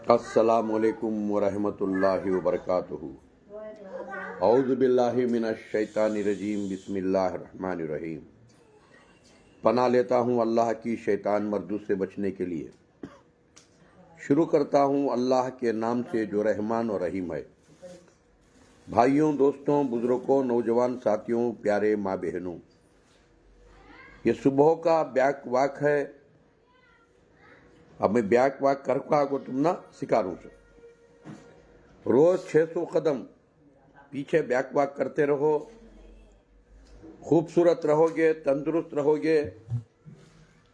अस्सलामुअलैकुम वरहमतुल्लाहि वबरकातुहू। औज़ु बिल्लाहि मिनश्शैतानिर्रजीम, बिस्मिल्लाहिर्रहमानिर्रहीम। पनाह लेता हूँ अल्लाह की शैतान मर्दू से बचने के लिए। शुरू करता हूँ अल्लाह के नाम से जो रहमान और रहीम है। भाइयों, दोस्तों, बुजुर्गों, नौजवान साथियों, प्यारे माँ बहनों, ये सुबह का बैक वाक है। अब मैं बैक वाक को तुम ना सिखारूं से रोज 600 कदम पीछे बैक वाक करते रहो। खूबसूरत रहोगे, तंदुरुस्त रहोगे,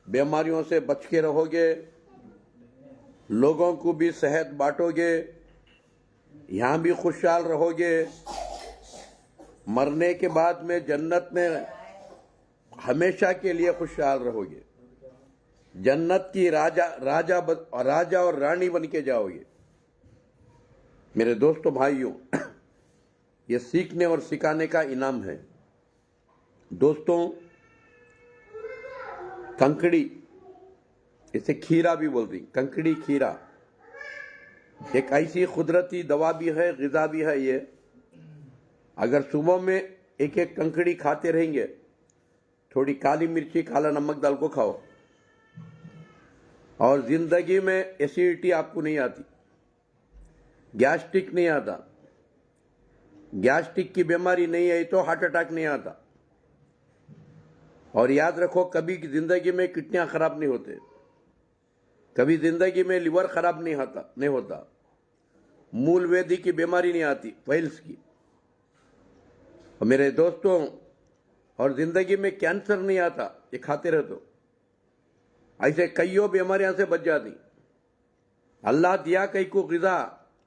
बीमारियों से बच के रहोगे, लोगों को भी सेहत बांटोगे, यहाँ भी खुशहाल रहोगे। मरने के बाद में जन्नत में हमेशा के लिए खुशहाल रहोगे। जन्नत की राजा और रानी बन के जाओगे। मेरे दोस्तों, भाइयों, ये सीखने और सिखाने का इनाम है। दोस्तों, कंकड़ी, इसे खीरा भी बोलते हैं, कंकड़ी खीरा एक ऐसी कुदरती दवा भी है, ग़िज़ा भी है। ये अगर सुबह में एक एक कंकड़ी खाते रहेंगे, थोड़ी काली मिर्ची, काला नमक डाल को खाओ, और जिंदगी में एसिडिटी आपको नहीं आती, गैस्ट्रिक नहीं आता, गैस्ट्रिक की बीमारी नहीं आई तो हार्ट अटैक नहीं आता। और याद रखो, कभी जिंदगी में किडनियां खराब नहीं होते, कभी जिंदगी में लिवर खराब नहीं होता, मूल वेदी की बीमारी नहीं आती, पाइल्स की। और मेरे दोस्तों, और जिंदगी में कैंसर नहीं आता, ये खाते रहो तो ऐसे कईयों बीमारियां से बच जाती। अल्लाह दिया कई को ग़िज़ा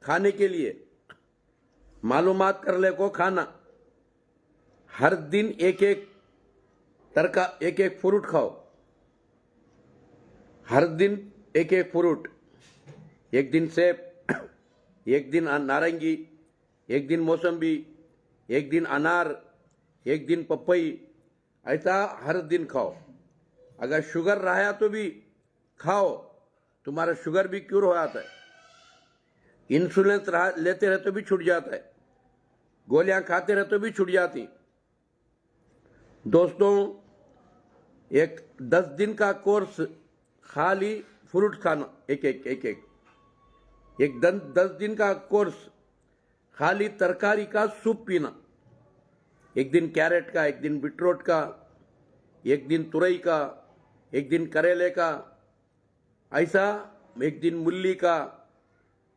खाने के लिए, मालूमात कर ले को खाना। हर दिन एक एक तरह एक एक फ्रूट खाओ, हर दिन एक एक फ्रूट। एक दिन सेब, एक दिन नारंगी, एक दिन मौसम्बी, एक दिन अनार, एक दिन पपई, ऐसा हर दिन खाओ। अगर शुगर रहा तो भी खाओ, तुम्हारा शुगर भी क्योर हो जाता है। इंसुलिन लेते रहे तो भी छूट जाता है, गोलियां खाते रहे तो भी छूट जाती। दोस्तों, एक 10 दिन का कोर्स खाली फ्रूट खाना, एक 10 दिन का कोर्स खाली तरकारी का सूप पीना। एक दिन कैरेट का, एक दिन बीटरूट का, एक दिन तुरई का, एक दिन करेले का, ऐसा एक दिन मूली का,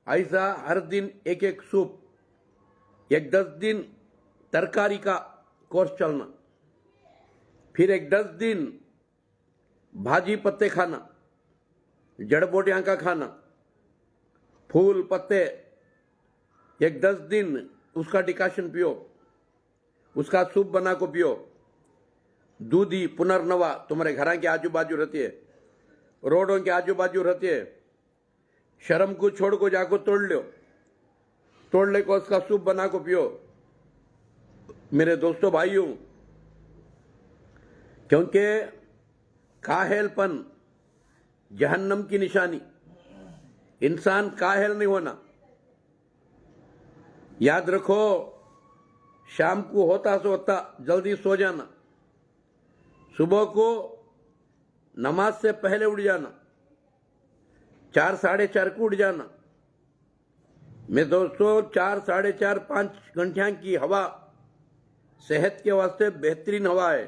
ऐसा हर दिन एक एक सूप। एक 10 दिन तरकारी का कोर्स चलना, फिर एक 10 दिन भाजी पत्ते खाना, जड़ बूटियां का खाना, फूल पत्ते। एक 10 दिन उसका डिकाशन पियो, उसका सूप बना को पियो। दूधी पुनर्नवा तुम्हारे घर के आजू बाजू रहती है, रोडों के आजू बाजू रहती है, शर्म को छोड़ को जाको तोड़ ले को उसका सूप बना को पियो। मेरे दोस्तों, भाइयों, क्योंकि काहेलपन जहन्नम की निशानी। इंसान काहेल नहीं होना। याद रखो, शाम को होता जल्दी सो जाना, सुबह को नमाज से पहले उठ जाना, 4 साढ़े 4 को उठ जाना। मैं दोस्तों, 4 साढ़े 4 5 घंटिया की हवा सेहत के वास्ते बेहतरीन हवा है।